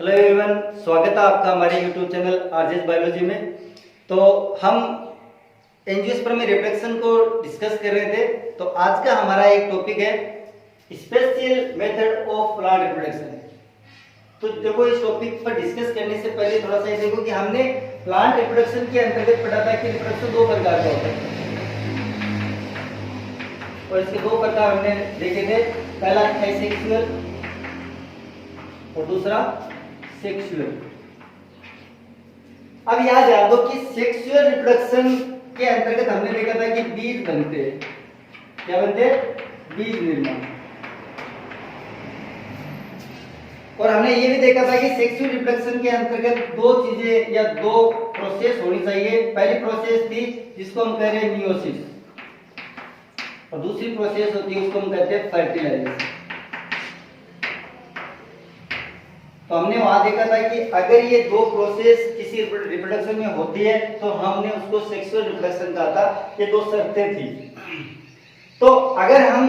Hello everyone, स्वागत है आपका हमारे यूट्यूब चैनल आरजेस बायोलॉजी में। तो हम एंजियोस्पर्म रिप्रोडक्शन को डिस्कस कर रहे थे। तो आज का हमारा एक टॉपिक है special method of plant reproduction. तो देखो, इस टॉपिक पर डिस्कस करने से पहले थोड़ा सा ये देखो कि हमने प्लांट रिप्रोडक्शन के अंतर्गत पढ़ा था कि रिप्रोडक्शन दो प्रकार का होता है और इसके दो प्रकार हमने देखे थे। पहला एसेक्सुअल और दूसरा सेक्सुअल। अब याद ध्यान दो कि सेक्सुअल रिप्रोडक्शन के अंतर्गत हमने देखा था कि बीज बनते हैं। क्या बनते हैं? बीज निर्माण। और हमने ये भी देखा था कि सेक्सुअल रिप्रोडक्शन के अंतर्गत दो चीजें या दो प्रोसेस होनी चाहिए। पहली प्रोसेस थी जिसको हम कह रहे हैं मियोसिस, और दूसरी प्रोसेस होती है उसको हम कहते हैं फर्टिलाइजेशन। तो हमने वहां देखा था कि अगर ये दो प्रोसेस किसी रिप्रोडक्शन में होती है तो हमने उसको सेक्सुअल रिप्रोडक्शन कहा था। ये दो शर्तें थी। तो अगर हम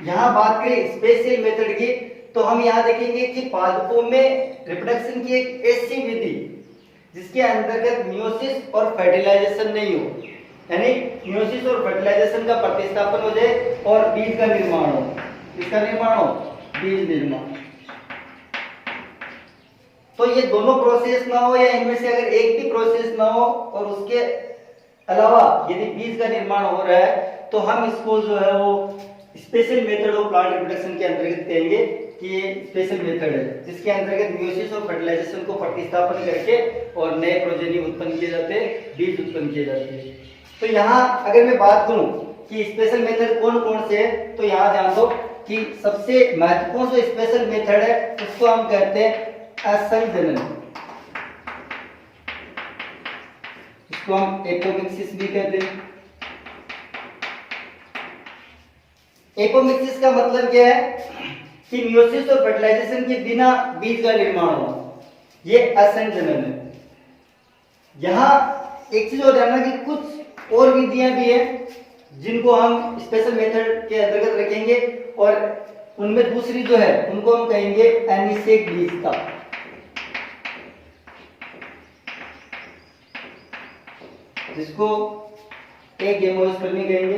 यहाँ बात करें स्पेशल मेथड की, तो हम यहाँ देखेंगे कि पादपों में रिप्रोडक्शन की एक ऐसी विधि जिसके अंतर्गत मियोसिस और फर्टिलाइजेशन नहीं हो, यानी मियोसिस और फर्टिलाइजेशन का प्रतिस्थापन हो जाए और बीज का निर्माण हो। किसका निर्माण हो? बीज निर्माण। तो ये दोनों प्रोसेस ना हो या इनमें से अगर एक भी प्रोसेस ना हो और उसके अलावा यदि बीज का निर्माण हो रहा है तो हम इसको जो है वो special method of plant reproduction के अंतर्गत कहेंगे कि ये स्पेशल मेथड है जिसके अंतर्गत मियोसिस और फर्टिलाइजेशन को प्रतिस्थापन करके और नए प्रोजेनी उत्पन्न किए जाते हैं, बीज उत्पन्न किए जाते हैं। तो यहाँ अगर मैं बात करूं कि स्पेशल मेथड कौन कौन से है, तो यहाँ ध्यान दो कि सबसे महत्वपूर्ण जो स्पेशल मेथड है उसको हम कहते हैं असंजनन। इसको हम एपोमिक्सिस भी कहते हैं। एपोमिक्सिस का मतलब क्या है कि मियोसिस और फर्टिलाइजेशन के बिना बीज का निर्माण होना, ये असंजनन है। यहां एक चीज और जानना कि कुछ और विधियां भी हैं जिनको हम स्पेशल मेथड के अंतर्गत रखेंगे और उनमें दूसरी जो है उनको हम कहेंगे एनिसेक्टिविस्ता। जिसको एक गेमोस्पर्मी कहेंगे।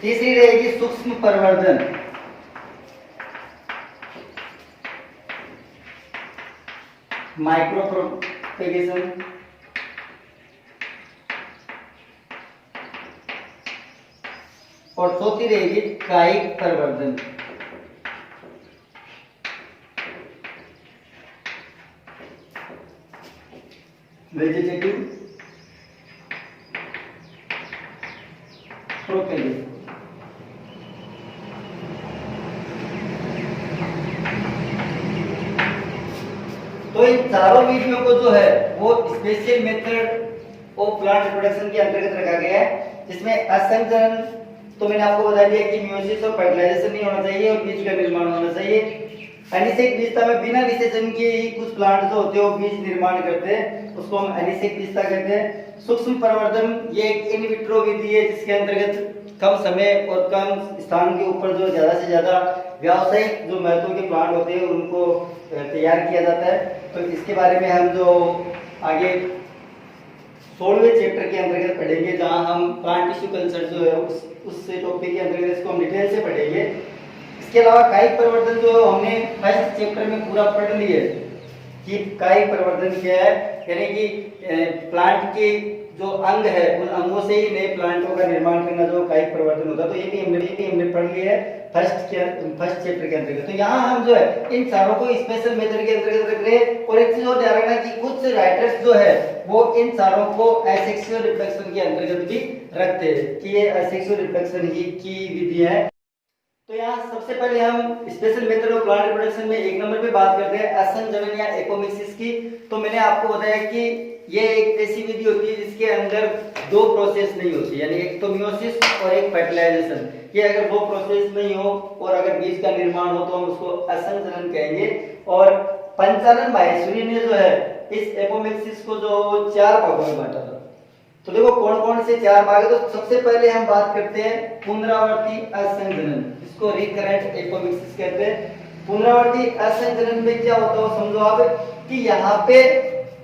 तीसरी रहेगी सूक्ष्म प्रवर्धन। Micro propagation. और चौथी रहेगी कायिक प्रवर्धन। Vegetative propagation. तो इन चारों विधियों को जो है वो special method of plant reproduction के अंतर्गत रखा गया है, जिसमें असंजनन तो मैंने आपको बता दिया कि मियोसिस और फर्टिलाइजेशन नहीं होना चाहिए और बीज का निर्माण होना चाहिए। एनिसेक्टिविस्ता में बिना निषेचन के ही कुछ प्लांट जो होते हैं वो बीज निर्माण करते हैं, उसको हम एनिसेक्टिविस्ता कहते हैं। सूक्ष्म प्रवर्धन ये एक इन विट्रो विधि है जिसके अंतर्गत कम समय और कम स्थान के ऊपर जो ज्यादा से ज्यादा व्यावसायिक जो महत्व के प्लांट होते हैं उनको तैयार किया जाता है। तो इसके बारे में हम जो आगे 16वें चैप्टर के अंतर्गत पढ़ेंगे, जहां हम प्लांट टिश्यू कल्चर जो है उस टॉपिक के अंतर्गत इसको हम डिटेल से पढ़ेंगे। इसके अलावा कायिक प्रवर्धन जो हमने फर्स्ट चैप्टर में पूरा पढ़ लिया है कि कायिक प्रवर्धन क्या है, यानी कि प्लांट के जो अंग है उन अंगों से ही नए प्लांटों का निर्माण करना जो कायिक प्रवर्धन होता है। तो ये भी हमने पढ़ लिया है फर्स्ट चैप्टर के अंतर्गत। तो यहाँ हम जो है इन चारों को स्पेशल मेथड के अंतर्गत रख रहे हैं। और एक चीज और ध्यान रखना कि कुछ राइटर्स जो है वो इन चारों को एसेक्सुअल रिप्रोडक्शन के अंतर्गत भी रखते हैं कि ये एसेक्सुअल रिप्रोडक्शन ही की विधि है। तो यहाँ सबसे पहले हम special method of plant reproduction में एक नंबर पे बात करते हैं असंजनन या एपोमिक्सिस की। तो मैंने आपको बताया कि ये एक ऐसी विधि होती है जिसके अंदर दो प्रोसेस नहीं होती, यानी एक तो मियोसिस और एक फर्टिलाइजेशन। ये अगर दो प्रोसेस नहीं हो और अगर बीज का निर्माण हो तो हम उसको असंजनन कहेंगे। और पंचानन माहेश्वरी ने जो है इस एपोमिक्सिस को जो 4 भागों में बांटा था। तो देखो कौन कौन से 4 भाग है। तो सबसे पहले हम बात करते हैं पुनरावर्ती असंजनन। इसको रिकरेंट एपोमिसिस कहते हैं। पुनरावर्ती असंचरण में क्या होता है समझो आप कि यहाँ पे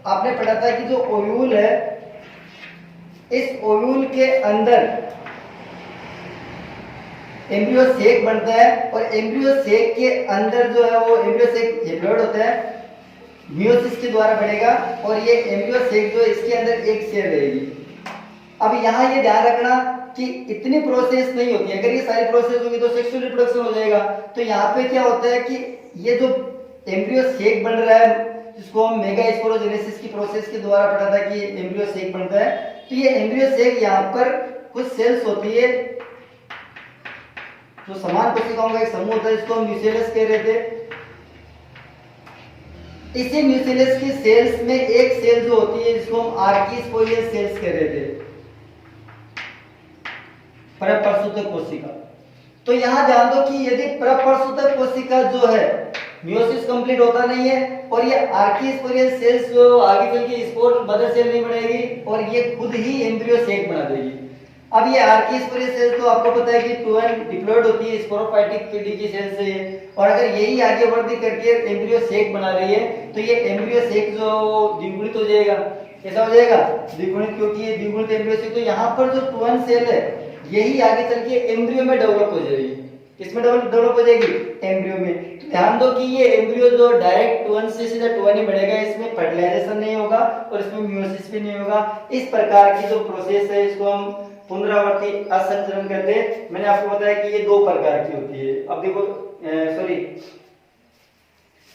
आपने पढ़ा था कि जो ओव्यूल है, इस ओव्यूल के अंदर एम्ब्रियो सेक बनता है और एम्ब्रियो सेक के अंदर जो है वो एम्ब्रियो सेक हेप्लॉइड होता है, मियोसिस के द्वारा बढ़ेगा और ये एम्ब्रियो सेक जो इसके अंदर एक सेल रहेगी। अब यहाँ ये ध्यान रखना कि इतनी प्रोसेस नहीं होती है, अगर ये सारी प्रोसेस होगी तो सेक्सुअल रिप्रोडक्शन हो जाएगा। तो यहाँ पे क्या होता है कि ये जो एम्ब्रियो सेक बन रहा है जिसको हम मेगास्पोरोजेनेसिस की प्रोसेस के द्वारा पढ़ा था कि एम्ब्रियो सेक बनता है, तो ये एम्ब्रियो सेक यहाँ पर कुछ सेल्स होती है जो समान कोशिकाओं का एक समूह होता है जिसको हम न्यूक्लियस कह रहे थे। इसी न्यूक्लियस की सेल्स में एक सेल जो होती है जिसको हम आर्कीस्पोरियल सेल्स कह रहे थे, परप्रसूतक कोशिका। तो यहां ध्यान दो कि यदि परप्रसूतक कोशिका जो है मियोसिस कंप्लीट होता नहीं है और ये आर्कीस्पोरियल सेल्स जो आगे चल के स्पोर मदर सेल नहीं बनेगी और ये खुद ही एम्ब्रियो सेक बना देगी। अब ये आर्कीस्पोरियल सेल तो आपको पता है कि 2n डिप्लॉयड होती है स्पोरोफाइटिक पीढ़ी की सेल से, और अगर यही आगे वृद्धि करके एम्ब्रियो सेक बना रही है तो ये एम्ब्रियो सेक जो द्विगुणित हो जाएगा। कैसा हो जाएगा? द्विगुणित, क्योंकि ये द्विगुणित एम्ब्रियो सेक, तो यहाँ पर जो 2n सेल है यही आगे चल के एम्ब्रियो में डेवलप हो जाएगी। किसमें डेवलप हो जाएगी? एम्ब्रियो में। तो ध्यान दो कि ये एम्ब्रियो जो डायरेक्ट 2n से सीधा 2n ही बढ़ेगा, इसमें फर्टिलाइजेशन नहीं होगा और इसमें मियोसिस भी नहीं होगा। इस प्रकार की जो प्रोसेस है इसको हम पुनरावर्ती असंचरण कहते हैं। मैंने आपको बताया कि ये दो प्रकार की होती है। अब देखो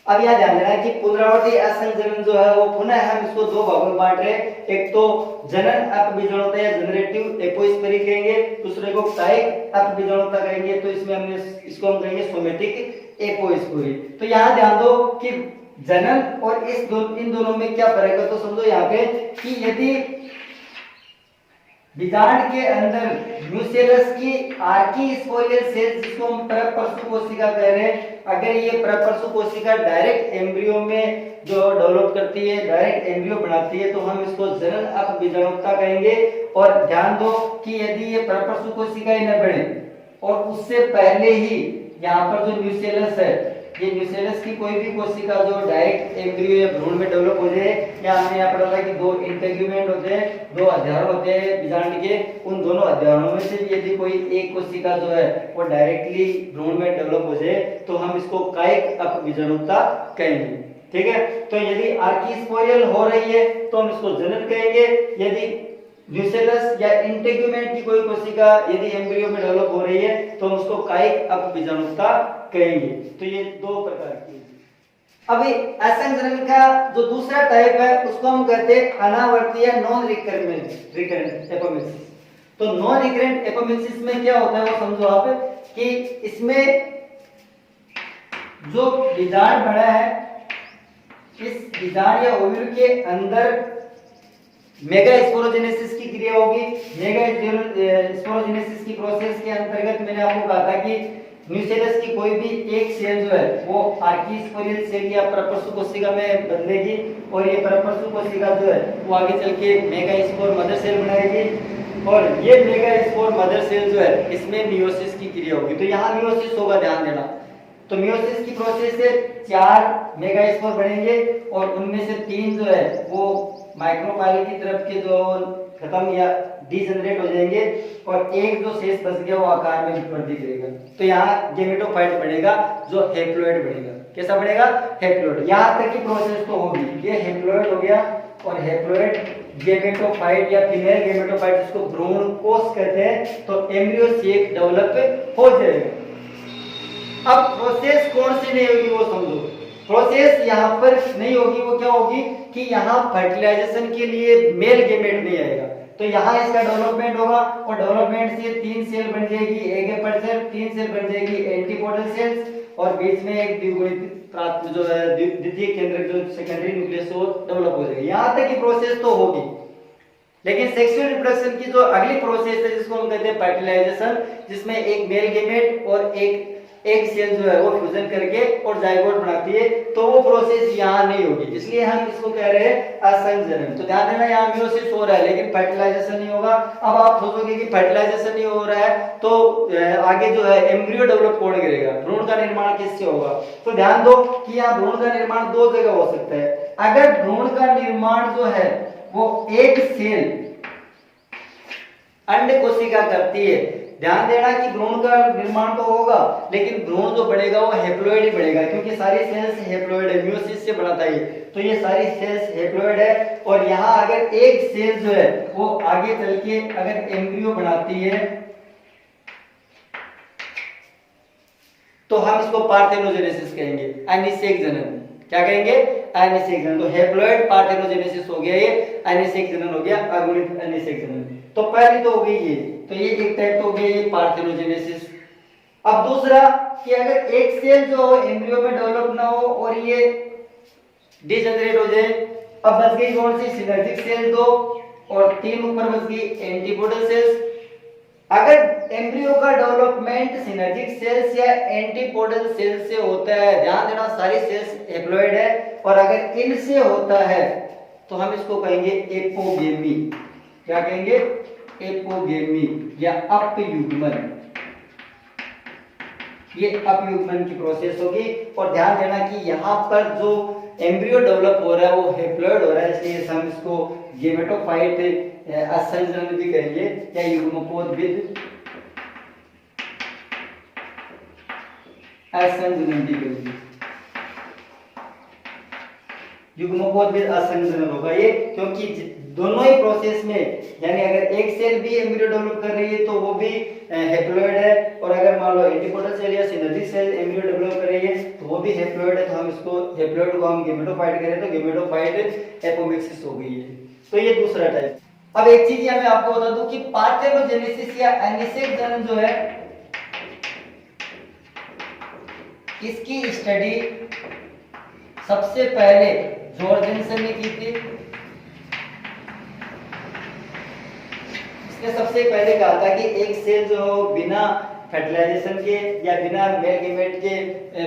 अब यह ध्यान देना कि पुनरावर्ती असंचरण जो है वो पुनः हम इसको दो भागों में बांट रहे हैं। एक तो जनन अपबीजाणुता या जनरेटिव एपोस्पेरी कहेंगे, दूसरे को कायिक अपबीजाणुता कहेंगे। तो इसमें हमने इसको हम कहेंगे सोमेटिक एपोस्पेरी। तो यहाँ ध्यान दो कि जनन और इन दोनों में क्या फर्क है। तो समझो यहाँ पे कि यदि बीजांड के अंदर न्यूसेलस की आर्कीस्पोरियल सेल्स जिसको हम परपरसु कोशिका कह रहे हैं, अगर ये परपरसु कोशिका डायरेक्ट एम्ब्रियो में जो डेवलप करती है, डायरेक्ट एम्ब्रियो बनाती है, तो हम इसको जनन अपबीजाणुता कहेंगे। और ध्यान दो कि यदि ये परपरसु कोशिकाएं न बढ़े और उससे पहले ही यहाँ पर जो न्यूसेलस है, ये न्यूसेलस की कोई भी कोशिका जो डायरेक्ट एम्ब्रियो या भ्रूण में डेवलप हो जाए, या हमने यहाँ पढ़ा था कि दो इंटेग्यूमेंट होते हैं, दो अध्यारों होते हैं बीजांड के, उन दोनों अध्यारों में से यदि कोई एक कोशिका जो है वो डायरेक्टली भ्रूण में डेवलप हो जाए तो हम इसको कायिक अपबीजाणुता कहेंगे। ठीक है, तो यदि आर्कीस्पोरियल हो रही है तो हम इसको जनन कहेंगे। यदि न्यूसेलस या इंटेग्यूमेंट की कोई कोशिका यदि एम्ब्रियो में डेवलप हो रही है तो हम उसको कायिक अपबीजाणुता कहेंगे। तो ये दो प्रकार की। अभी असंचरण का जो दूसरा टाइप है उसको हम कहते हैं अनावर्ती या नॉन रिकरेंट एपोमिसिस। तो नॉन रिकरेंट एपोमिसिस में क्या होता है वो समझो आप कि इसमें जो बीजांड बना है, इस बीजांड या ओव्यूल के अंदर मेगास्पोरोजेनेसिस की क्रिया होगी। मेगास्पोरोजेनेसिस की प्रोसेस के अंतर्गत मैंने आपको कहा था कि न्यूसेलस की कोई भी एक सेल जो है वो आर्कीस्पोरियल सेल या परपरसु कोशिका में बदलेगी और ये परपरसु कोशिका जो है वो आगे चल के मेगास्पोर मदर सेल बनाएगी और ये मेगास्पोर मदर सेल जो है इसमें मियोसिस की क्रिया होगी। तो यहाँ मियोसिस होगा, ध्यान देना। तो मियोसिस की प्रोसेस से 4 मेगास्पोर बनेंगे और उनमें से 3 जो है वो माइक्रोपाइल की तरफ के जो खत्म या डीजनरेट हो जाएंगे और एक जो शेष बच गया वो आकार में वृद्धि करेगा। तो यहाँ गेमेटोफाइट बनेगा जो हेप्लॉइड बनेगा। कैसा बनेगा? हेप्लॉइड। यहाँ तक की प्रोसेस तो होगी। ये हेप्लॉइड हो गया और हेप्लॉइड गेमेटोफाइट या फीमेल गेमेटोफाइट जिसको भ्रूण कोष कहते हैं, तो एम्ब्रियो सेक डेवलप हो जाएगा। अब प्रोसेस कौन सी नहीं होगी वो समझो। प्रोसेस यहाँ पर नहीं होगी, वो क्या होगी कि यहाँ फर्टिलाइजेशन के लिए मेल गेमेट नहीं आएगा, तो यहाँ इसका डेवलपमेंट होगा और डेवलपमेंट से 3 सेल बन जाएगी, एगेपर सेल, 3 सेल बन जाएगी एंटीपोडल सेल्स और बीच में एक द्विगुणित प्राप्त जो है द्वितीय केंद्रक जो सेकेंडरी न्यूक्लियस वो डेवलप हो जाएगी। यहाँ तक की प्रोसेस तो होगी, लेकिन सेक्सुअल रिप्रोडक्शन की जो अगली प्रोसेस है जिसको हम कहते हैं फर्टिलाइजेशन, जिसमें एक मेल गेमेट और एक एक सेल जो है वो फ्यूजन करके और जाइगोट बनाती है, तो वो प्रोसेस यहाँ नहीं होगी, इसलिए हम इसको कह रहे हैं असंजनन। तो ध्यान देना यहाँ म्यूसिस हो रहा है लेकिन फर्टिलाइजेशन नहीं होगा। अब आप सोचोगे कि फर्टिलाइजेशन नहीं हो रहा है तो आगे जो है एम्ब्रियो डेवलप कौन करेगा, भ्रूण का निर्माण किससे होगा? तो ध्यान दो कि यहाँ भ्रूण का निर्माण दो जगह हो सकता है। अगर भ्रूण का निर्माण जो है वो एक सेल अंड कोशिका करती है, ध्यान देना कि भ्रूण का निर्माण तो होगा लेकिन भ्रूण जो बढ़ेगा वो हेप्लॉइड ही बढ़ेगा, क्योंकि सारी सेल्स हेप्लॉइड है, म्यूसिस से बना था ये, तो ये सारी सेल्स हेप्लॉइड है। और यहाँ अगर एक सेल जो है वो आगे चल के अगर एम्ब्रियो बनाती है तो हम इसको पार्थेनोजेनेसिस कहेंगे, अनिषेक जनन। क्या कहेंगे? अनिषेक जनन। तो हेप्लॉइड पार्थेनोजेनेसिस हो गया, ये अनिषेक जनन हो गया, अगुणित अनिषेक जनन। तो पहली तो हो गई ये, तो ये एक टाइप तो हो गया ये पार्थेनोजेनेसिस। अब दूसरा कि अगर एक सेल जो एम्ब्रियो में डेवलप ना हो और ये डिजनरेट हो जाए, अब बच गई कौन सी? सिनर्जिक सेल दो, और तीन ऊपर बच गई एंटीपोडल सेल्स। अगर एम्ब्रियो का डेवलपमेंट सिनर्जिक सेल्स या एंटीपोडल सेल्स से होता है, ध्यान देना सारी सेल्स हेप्लॉइड है, और अगर इनसे होता है तो हम इसको कहेंगे एपोगेमी। क्या कहेंगे? एपोगेमी या अपयुग्मन। ये अपयुग्मन की प्रोसेस होगी। और ध्यान देना कि यहाँ पर जो एम्ब्रियो डेवलप हो रहा है वो हेप्लॉइड हो रहा है, इसलिए हम इसको गेमेटोफाइट असंजनन भी कहेंगे या युग्मपोदविद असंजनन भी कहेंगे। युग्मपोदविद असंजनन होगा ये, क्योंकि दोनों ही प्रोसेस में, यानी अगर एक सेल भी एम्ब्रियो डेवलप कर रही है तो वो भी हेप्लॉइड है, और अगर मान लो एंटीपोडल सेल या सिनर्जिक सेल एम्ब्रियो डेवलप कर रही है तो वो भी हेप्लॉइड है, तो हम इसको हेप्लॉइड को हम गेमेटोफाइट करें तो गेमेटोफाइट एपोमिक्सिस हो गई है। तो ये दूसरा टाइप। अब एक चीज मैं आपको बता दूं कि पार्थेनोजेनेसिस या अनिषेक जनन जो है इसकी स्टडी सबसे पहले जॉर्जेनसन ने की थी। इसने सबसे पहले कहा था कि एक सेल जो बिना फर्टिलाइजेशन के या बिना मेल गैमेट के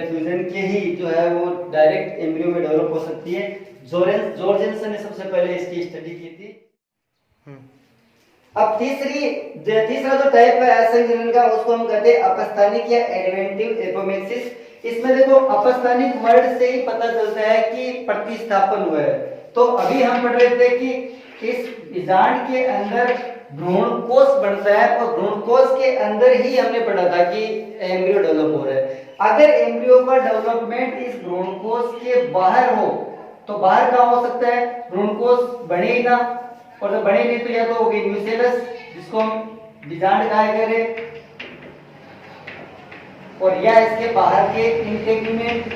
फ्यूजन के ही जो है वो डायरेक्ट एम्ब्रियो में डेवलप हो सकती है। जॉर्जेनसन ने सबसे पहले इसकी स्टडी की थी। अब तीसरा जो टाइप है असंजनन का, उसको हम कहते हैं अपस्थानिक या एडवेंटिव एपोमेक्सिस। इसमें देखो अपस्थानिक वर्ड से ही पता चलता है कि प्रतिस्थापन हुआ है। तो अभी हम पढ़ रहे थे कि इस बीजांड के अंदर भ्रूण कोष बनता है, और भ्रूण कोष के अंदर ही हमने पढ़ा था कि एम्ब्रियो डेवलप हो रहा है। अगर एम्ब्रियो का डेवलपमेंट इस भ्रूण कोष के बाहर हो तो बाहर कहाँ हो सकता है? भ्रूण कोष बने ही ना, और जब बने नहीं तो या तो होगी न्यूसेलस, जिसको हम बीजांड कहा करें, और या इसके बाहर के इंटेग्यूमेंट,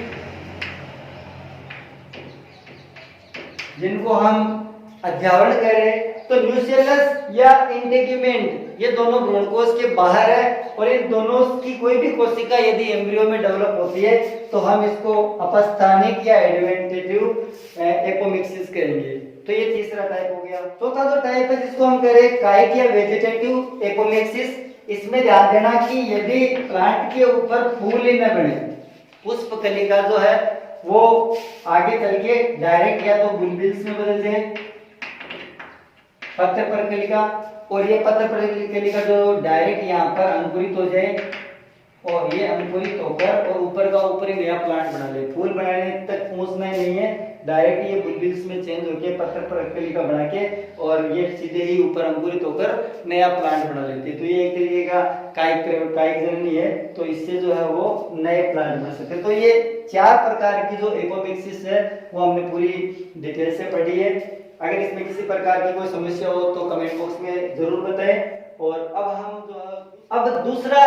जिनको हम अध्यावरण कह रहे हैं। तो न्यूसेलस या इंटेग्यूमेंट ये दोनों भ्रूण कोष के बाहर है, और इन दोनों की कोई भी कोशिका यदि एम्ब्रियो में डेवलप होती है तो हम इसको अपस्थानिक या एडवेंटेटिव एपोमिक्सिस कहेंगे। तो ये तीसरा टाइप हो गया। चौथा जो टाइप है जिसको हम कह रहे हैं कायिक या वेजिटेटिव एपोमिक्सिस, इसमें ध्यान देना कि यदि प्लांट के ऊपर फूल ही न बने, पुष्प कलिका जो है वो आगे चल के डायरेक्ट या तो बुलबिल्स में बदल जाए, पत्र परकलिका, और ये पत्र परकलिका जो डायरेक्ट यहाँ पर अंकुरित हो जाए, और ये अंकुरित होकर और ऊपर का ऊपर ही नया प्लांट बना ले। फूल बनाने तक पहुंचना ही नहीं है, डायरेक्ट ये बुलबिल्स में चेंज होके पत्र परकलिका बना के और ये सीधे ही ऊपर अंकुरित होकर नया प्लांट बना लेती है। तो ये एक तरीके का कायिक जननी है, तो इससे जो है वो नए प्लांट बना सकते हैं। तो ये चार प्रकार की जो एपोमिक्सिस है वो हमने पूरी डिटेल से पढ़ी है। अगर इसमें किसी प्रकार की कोई समस्या हो तो कमेंट बॉक्स में जरूर बताएं। और अब हम जो अब दूसरा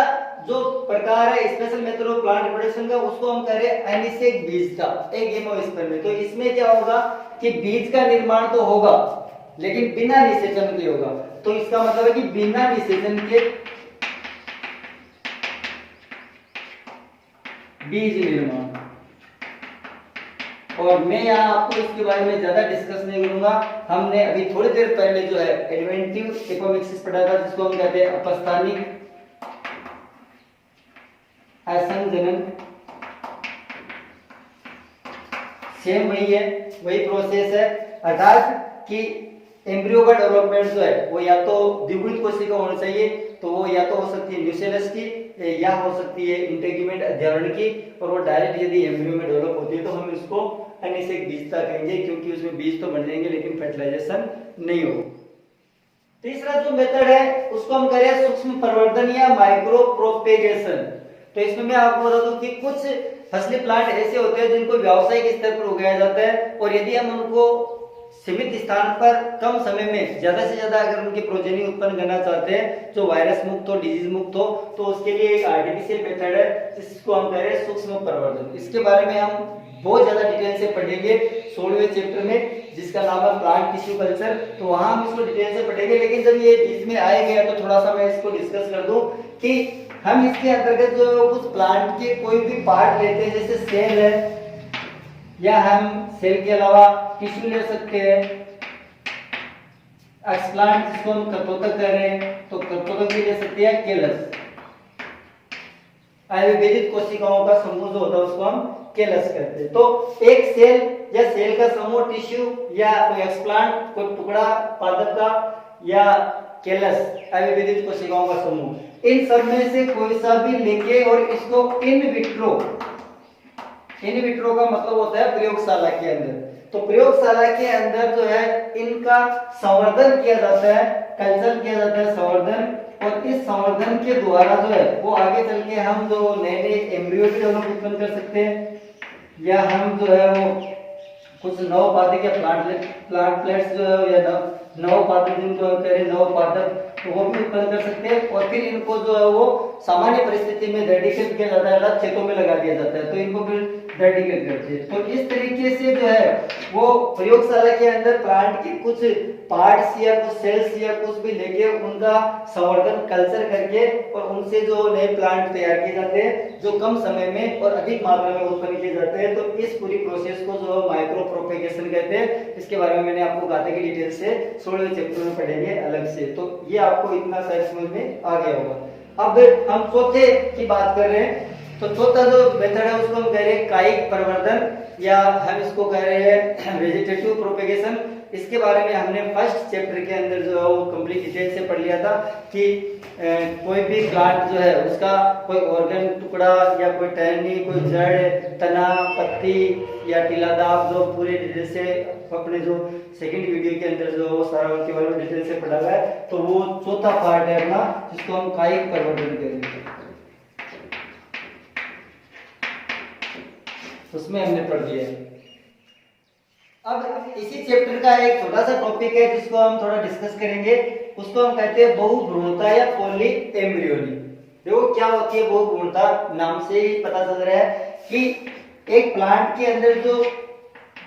जो प्रकार है special method of plant reproduction का, उसको हम कह रहे हैं अनिषेक बीज का एगेमोस्पर्म में। तो इसमें क्या होगा कि बीज का निर्माण तो होगा लेकिन बिना निषेचन के होगा। तो इसका मतलब है कि बिना निषेचन के बीज निर्माण। और मैं यहाँ आपको इसके बारे में ज्यादा डिस्कस नहीं करूंगा। हमने अभी थोड़ी देर पहले जो है एडवेंटिव एपोमिक्सिस पढ़ा था, जिसको हम कहते हैं अपस्थानिक असंजनन, सेम वही है, वही प्रोसेस है। अर्थात कि एम्ब्रियो का डेवलपमेंट जो है वो या तो द्विगुणित कोशिका होनी चाहिए, तो वो या तो हो सकती है न्यूसेलस की या हो सकती है इंटेग्यूमेंट अध्ययन की, और वो डायरेक्ट यदि एम्ब्रियो में डेवलप होती है तो हम इसको अनिषेक बीजता कहेंगे, क्योंकि उसमें बीज तो बन जाएंगे लेकिन फर्टिलाइजेशन नहीं हो। तीसरा जो मेथड है उसको हम कह रहे हैं सूक्ष्म प्रवर्धन या माइक्रो प्रोपेगेशन। तो इसमें मैं आपको बता दूं कि कुछ फसली प्लांट ऐसे होते हैं जिनको व्यावसायिक स्तर पर उगाया जाता है, और यदि हम उनको सीमित स्थान पर कम समय में ज्यादा से ज्यादा अगर उनकी प्रोजेनी उत्पन्न करना चाहते हैं जो वायरस मुक्त हो, डिजीज मुक्त हो, तो उसके लिए एक आर्टिफिशियल मेथड है जिसको हम कह रहे हैं सूक्ष्म प्रवर्धन। इसके बारे में हम बहुत ज्यादा डिटेल से पढ़ेंगे 16वें चैप्टर में, जिसका नाम है प्लांट टिश्यू कल्चर। तो वहां हम इसको डिटेल से पढ़ेंगे, लेकिन जब ये बीच में आएगा तो थोड़ा सा मैं इसको डिस्कस कर दूं कि हम इसके अंतर्गत जो कुछ प्लांट के कोई भी पार्ट लेते हैं, जैसे सेल है, या हम सेल के अलावा टिश्यू ले सकते हैं। एक्सप्लांट जिसको हम कर्तोतक कह रहे हैं, तो कर्तोतक भी ले सकते हैं, केलस। अविभेदित कोशिकाओं का समूह जो होता है उसको हम केलस कहते हैं। तो एक सेल या सेल का समूह, टिश्यू या कोई एक्सप्लांट, कोई टुकड़ा पादप का, या केलस अविभेदित कोशिकाओं का समूह, इन सब में से कोई सा भी लेके और इसको इन विट्रो, इन विट्रो का मतलब होता है प्रयोगशाला के अंदर, तो प्रयोगशाला के अंदर जो है इनका संवर्धन किया जाता है, कल्चर किया जाता है, संवर्धन। और इस संवर्धन के द्वारा जो है वो आगे चल के हम जो नए नए एम्ब्रियो भी डेवलप उत्पन्न कर सकते हैं, या हम जो है वो कुछ नवपादक या प्लांट प्लेट्स जो है या नवपादक जिनको कह रहे हैं नवपादक, तो वो भी उत्पन्न कर सकते हैं। और फिर इनको जो है वो सामान्य परिस्थिति में रेडिकेट किया जाता है, अलग खेतों में लगा दिया जाता है, तो इनको फिर रेडिकेट करते हैं। तो इस तरीके से जो है वो प्रयोगशाला के अंदर प्लांट के कुछ पार्ट्स या कुछ सेल्स या कुछ भी लेके उनका संवर्धन कल्चर करके और उनसे जो नए प्लांट तैयार किए जाते हैं जो कम समय में और अधिक मात्रा में उत्पन्न किए जाते हैं। तो इस पूरी प्रोसेस को जो माइक्रो प्रोपेगेशन कहते हैं। इसके बारे में मैंने आपको कहा था कि डिटेल से 16वें चैप्टर में पढ़ेंगे अलग से, तो ये आपको इतना शायद समझ में आ गया होगा। अब हम चौथे की बात कर रहे हैं, तो चौथा जो मेथड है उसको हम कह रहे हैं कायिक प्रवर्धन, या हम इसको कह रहे हैं वेजिटेटिव प्रोपेगेशन। इसके बारे में हमने फर्स्ट चैप्टर के अंदर जो है वो कंप्लीट डिटेल से पढ़ लिया था कि कोई भी प्लांट जो है उसका कोई ऑर्गन, टुकड़ा या कोई टहनी, कोई जड़, तना, पत्ती या टीलादाब, जो पूरे डिटेल से अपने जो सेकंड वीडियो के अंदर जो वो सारा उनके बारे में डिटेल से पढ़ा हुआ है। तो वो चौथा पार्ट है अपना, जिसको हम कायिक प्रवर्धन करेंगे, उसमें हमने पढ़ लिया है। अब इसी चैप्टर का एक छोटा सा टॉपिक है जिसको हम थोड़ा डिस्कस करेंगे, उसको हम कहते हैं बहुभ्रूणता या पॉली एम्ब्रियोनी। देखो क्या होती है बहुभ्रूणता, नाम से ही पता चल रहा है कि एक प्लांट के अंदर जो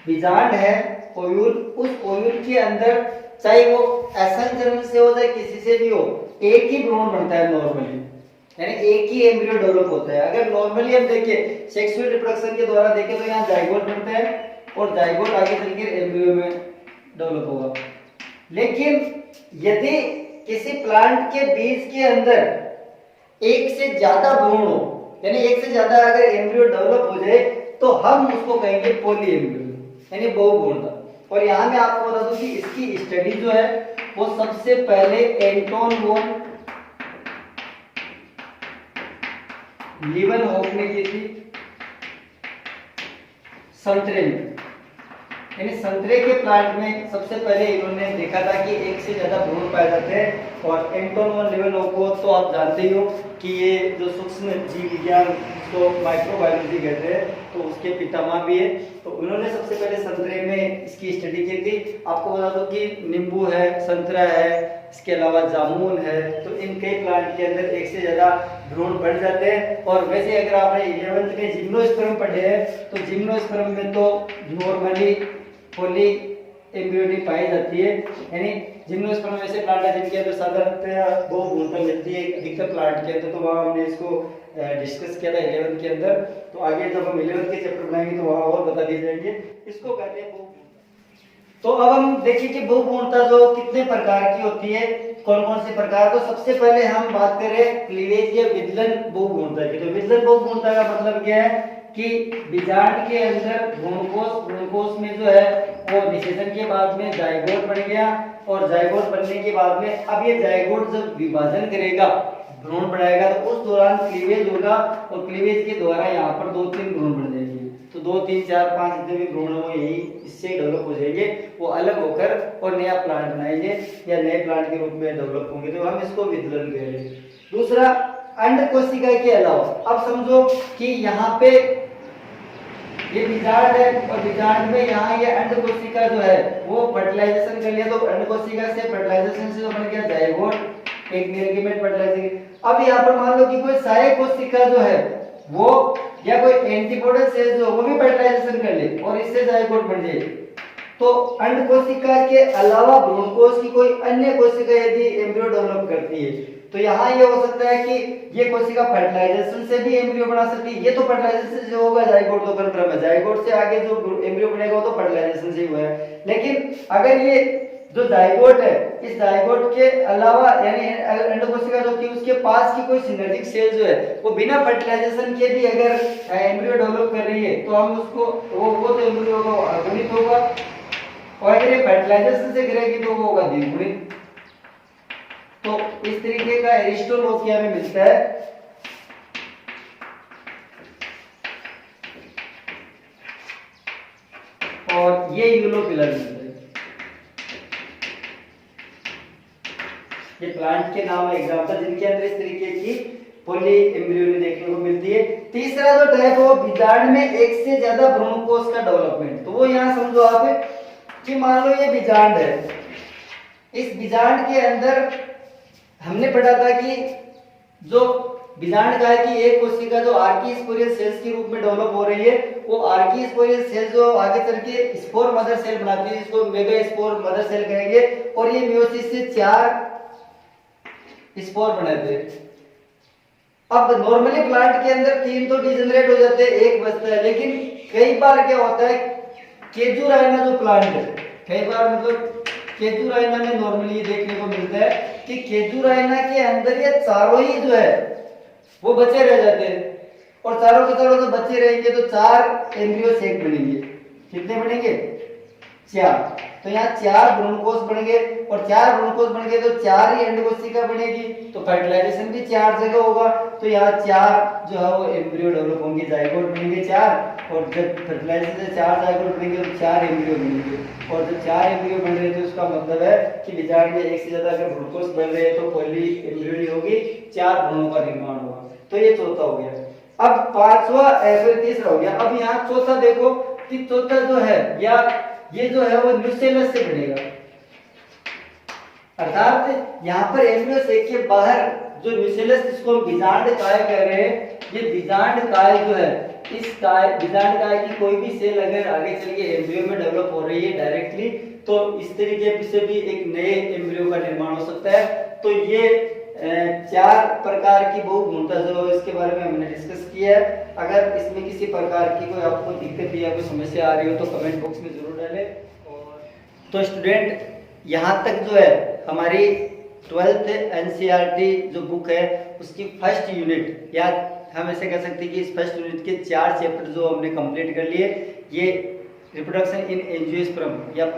बीजांड है ओव्यूल, उस ओव्यूल के अंदर चाहे वो असंचरण से हो चाहे किसी से भी हो, एक ही भ्रूण बनता है नॉर्मली, यानी एक ही एम्ब्रियो डेवलप होता है। अगर नॉर्मली हम देखें सेक्सुअल रिप्रोडक्शन के द्वारा देखें तो यहाँ जाइगोट बनता है और जाइगोट आगे चलकर एम्ब्रियो में डेवलप होगा। लेकिन यदि किसी प्लांट के बीज के अंदर एक से ज्यादा भ्रूण हो, यानी एक से ज्यादा अगर एम्ब्रियो डेवलप हो जाए, तो हम उसको कहेंगे पॉली एम्ब्रियो, यानी बहुभ्रूणता। और यहाँ मैं आपको बता दूं कि इसकी स्टडी जो है वो सबसे पहले एंटोन वॉन लीवनहोफ ने की थी संतरे में, यानी संतरे के प्लांट में सबसे पहले इन्होंने देखा था कि एक से ज्यादा भ्रूण पाए जाते हैं। और एंटोन वॉन लीवनहोफ को तो आप जानते ही हो कि ये जो सूक्ष्म जीव विज्ञान को माइक्रोबायोलॉजी कहते हैं, तो उसके पितामह भी है। तो उन्होंने सबसे पहले संतरे में इसकी स्टडी की थी। आपको बता दो कि नींबू है, संतरा है, इसके अलावा जामुन है, तो इन कई प्लांट के अंदर एक से ज्यादा भ्रूण बढ़ जाते हैं। और वैसे अगर आपने 11th में जिम्नोस्पर्म पढ़े हैं, तो जिम्नोस्पर्म में तो नॉर्मली पॉली एम्ब्रियोनी पाई जाती है, यानी जिम्नोस्पर्म ऐसे प्लांट है जिनके अंदर साधारणतः बहुभ्रूणता मिलती है अधिकतर प्लांट के अंदर। तो वहाँ हमने इसको डिस्कस किया था 11th के अंदर। तो आगे जब हम 11th के चैप्टर बनाएंगे तो वहाँ और बता दिए जाएंगे। इसको कहते हैं तो अब हम देखिए कि बहुपूर्णता जो कितने प्रकार की होती है, कौन कौन से प्रकार। तो सबसे पहले हम बात करें क्लीवेज या विदलन बहुपूर्णता की। तो विदलन बहुपूर्णता का मतलब क्या है कि बीजांड के अंदर भ्रूणकोश में जो है वो निषेचन के बाद में जाइगोट बन गया, और जाइगोट बनने के बाद में अब ये जाइगोट जब विभाजन करेगा, भ्रूण बनाएगा, तो उस दौरान क्लीवेज होगा, और क्लीवेज के द्वारा यहाँ पर 2-3 भ्रूण बन जाएंगे। तो 2, 3, 4, 5 जितने भी भ्रूण हो यही इससे डेवलप हो जाएंगे, वो अलग होकर और नया प्लांट बनाएंगे या नए प्लांट के रूप में डेवलप होंगे। तो हम इसको विदलन कहेंगे। दूसरा, अंड कोशिका के अलावा, अब समझो कि यहाँ पे ये बीजांड है, और बीजांड में यहाँ ये अंड कोशिका जो है वो फर्टिलाइजेशन कर लिया, तो अंड कोशिका से फर्टिलाइजेशन से जो बन गया जाइगोट, एक मेल गीमेट फर्टिलाइजेशन। अब यहाँ पर मान लो कि कोई सहायक कोशिका जो है वो या कोई एंटीपोडल सेल जो वो भी फर्टिलाइजेशन कर ले और इससे जाइगोट बन जाए, तो अंड कोशिका के अलावा भ्रूणकोश की कोई अन्य कोशिका यदि एम्ब्रियो डेवलप करती है, तो यहाँ ये हो सकता है कि ये कोशिका फर्टिलाइजेशन से भी एम्ब्रियो बना सकती है। ये तो फर्टिलाइजेशन से होगा, जाइगोट तो कंफर्म है, जाइगोट से आगे जो एम्ब्रियो बनेगा वो तो फर्टिलाइजेशन से ही हुआ है। लेकिन अगर ये जो जाइगोट है, इस जाइगोट के अलावा यानी अंड कोशिका जो थी उसके पास की कोई सिनर्जिक सेल जो है वो बिना फर्टिलाइजेशन के भी अगर एम्ब्रियो डेवलप कर रही है, तो हम उसको वो तो एम्ब्रियो होगा गुणित होगा, और अगर ये फर्टिलाइजेशन से करेगी तो वो होगा द्विगुणित। तो इस तरीके का एरिस्टोलोकिया में मिलता है। और ये यूलोपिलर मिलता है। ये प्लांट के नाम एग्जांपल जिनके अंदर इस तरीके की पॉली एम्ब्रियोनी देखने को मिलती है। तीसरा जो टाइप है वो बीजांड में एक से ज्यादा भ्रूणकोश का डेवलपमेंट। तो वो यहाँ समझो आप कि मान लो ये बीजांड है, इस बीजांड के अंदर हमने पढ़ा था कि जो बीजांड का है कि एक कोशिका जो आर्कीस्पोरियल सेल्स के रूप में डेवलप हो रही है, वो आर्कीस्पोरियल सेल जो आगे चल के स्पोर मदर सेल बनाती है, जिसको मेगा स्पोर मदर सेल कहेंगे, और ये मियोसिस से 4 स्पोर बनाते हैं। अब नॉर्मली प्लांट के अंदर 3 तो डिजेनरेट हो जाते हैं, 1 बचता है। लेकिन कई बार क्या होता है, केजुराइना जो प्लांट है, कई बार मतलब केजुराइना में नॉर्मली देखने को मिलता है कि केजुराइना के अंदर ये चारों ही जो है वो बचे रह जाते हैं, और चारों के चारों जो बचे रहेंगे तो 4 एम्ब्रियो सेक बनेंगे। कितने बनेंगे? 4। तो यहाँ 4 भ्रूणकोश बन गए, और 4 भ्रूणकोश बन गए तो 4 ही अंड कोशिका बनेगी, तो फर्टिलाइजेशन भी 4 जगह होगा। तो यहाँ 4 जो है वो एम्ब्रियो डेवलप होंगे, जाइगोट बनेंगे 4, और जब फर्टिलाइजेशन से 4 जाइगोट बनेंगे तो 4 एम्ब्रियो बनेंगे। और जब 4 एम्ब्रियो बन रहे हैं तो उसका मतलब है कि बीजांड में एक से ज्यादा अगर भ्रूणकोश बन रहे हैं तो पॉली एम्ब्रियोनी होगी, 4 भ्रूणों का निर्माण होगा। तो ये चौथा हो गया। अब तीसरा हो गया। अब यहाँ चौथा देखो कि चौथा जो है या ये जो है वो न्यूसेलस से बनेगा, अर्थात यहाँ पर एम्ब्रियो सेक के बाहर जो न्यूसेलस जिसको हम बीजांड काय कह रहे हैं, ये बीजांड काय जो है, इस काय बीजांड काय की कोई भी सेल अगर आगे चल के एम्ब्रियो में डेवलप हो रही है डायरेक्टली, तो इस तरीके से भी एक नए एम्ब्रियो का निर्माण हो सकता है। तो ये 4 प्रकार की बहुभ्रूणता जो है इसके बारे में हमने डिस्कस किया है। अगर इसमें किसी प्रकार की कोई आपको दिक्कत या कोई समस्या आ रही हो तो कमेंट बॉक्स में जरूर डालें। और तो स्टूडेंट यहाँ तक जो है हमारी 12th एनसीईआरटी जो बुक है उसकी फर्स्ट यूनिट, या हम ऐसे कह सकते हैं कि इस फर्स्ट यूनिट के 4 चैप्टर जो हमने कंप्लीट कर लिए। ये रिप्रोडक्शन इन एंजियोस्पर्म या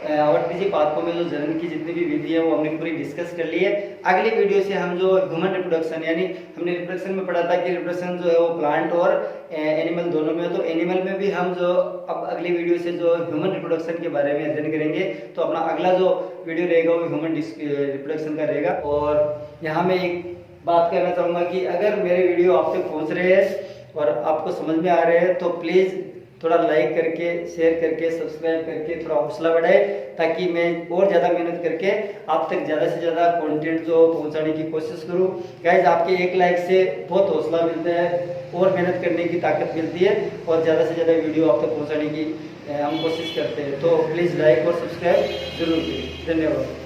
आवर्तीय पादपों में जो जनन की जितनी भी विधि है वो हमने पूरी डिस्कस कर ली है। अगली वीडियो से हम जो ह्यूमन रिप्रोडक्शन, यानी हमने रिप्रोडक्शन में पढ़ा था कि रिप्रोडक्शन जो है वो प्लांट और एनिमल दोनों में, तो एनिमल में भी हम जो अब अगली वीडियो से जो ह्यूमन रिप्रोडक्शन के बारे में अध्ययन करेंगे। तो अपना अगला जो वीडियो रहेगा वो ह्यूमन रिप्रोडक्शन का रहेगा। और यहाँ मैं एक बात कहना चाहूँगा कि अगर मेरे वीडियो आप तक पहुँच रहे हैं और आपको समझ में आ रहे हैं तो प्लीज़ थोड़ा लाइक करके, शेयर करके, सब्सक्राइब करके थोड़ा हौसला बढ़ाए, ताकि मैं और ज़्यादा मेहनत करके आप तक ज़्यादा से ज़्यादा कंटेंट जो पहुंचाने की कोशिश करूं। गाइस, आपके एक लाइक से बहुत हौसला मिलता है और मेहनत करने की ताकत मिलती है, और ज़्यादा से ज़्यादा वीडियो आप तक पहुँचाने की हम कोशिश करते हैं। तो प्लीज़ लाइक और सब्सक्राइब जरूर करें। धन्यवाद।